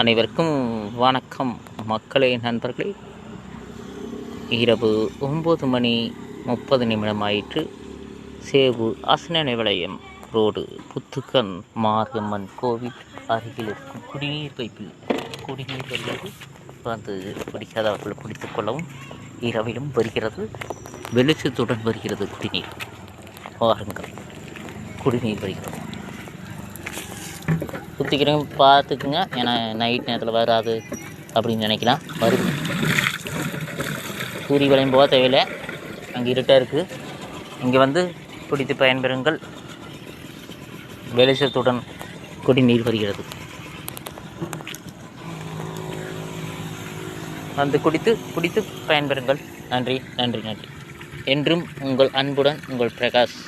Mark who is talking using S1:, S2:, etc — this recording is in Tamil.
S1: அனைவருக்கும் வணக்கம் மக்களே, நண்பர்களே. இரவு 9:30 ஆயிற்று. சேவு அசனனை விளையம் ரோடு புத்துக்கன் மாரியம்மன் கோவில் அருகில் இருக்கும் குடிநீர் பைப்பில் குடிநீர் வருகிறது. வந்து பிடிக்காதவர்கள் பிடித்துக் கொள்ளவும். இரவிலும் வருகிறது, வெளிச்சத்துடன் வருகிறது குடிநீர். வாருங்கள், குடிநீர் வருகிறது. சுற்றிக்கிறவங்க பார்த்துக்குங்க, ஏன்னா நைட் நேரத்தில் வராது அப்படின்னு நினைக்கலாம். வருது, சூரிய வளையம் போக தேவையில்லை. அங்கே இருட்டாக இருக்குது. இங்கே வந்து குடித்து பயன்பெறுங்கள். வெளிச்சத்துடன் குடிநீர் வருகிறது. வந்து குடித்து பயன்பெறுங்கள். நன்றி நன்றி நன்றி. என்றும் உங்கள் அன்புடன் உங்கள் பிரகாஷ்.